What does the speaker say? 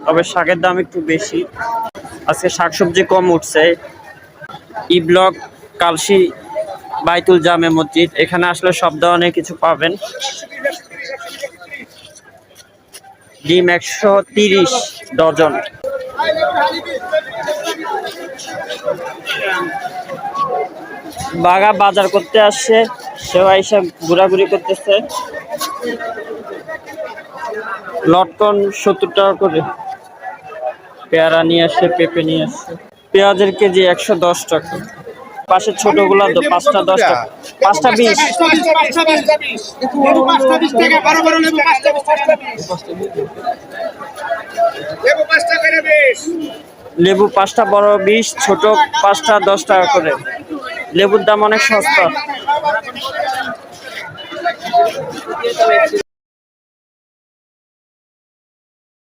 তবে শাকের দাম একটু বেশি। আজকে শাকসবজি কম উঠছে। ই ব্লক কালশি বাইতুল জামে মসজিদ, এখানে আসলে সব ধরনের কিছু পাবেন। ডিম 130 ডজন। বাঘা বাজার করতে আসছে, সেও এসে ঘোরাঘুরি করতেছে। লটকন 70 টাকা করে। পেয়ারা নিয়ে আসছে, পেঁপে নিয়ে আসছে। পেঁয়াজের কেজি 110 টাকা। পাশের ছোটগুলা 5টা 10 টাকা, 5টা 20। লেবু 5টা বড় 20, ছোট 5টা 10 টাকা করে। লেবুর দাম অনেক সস্তা।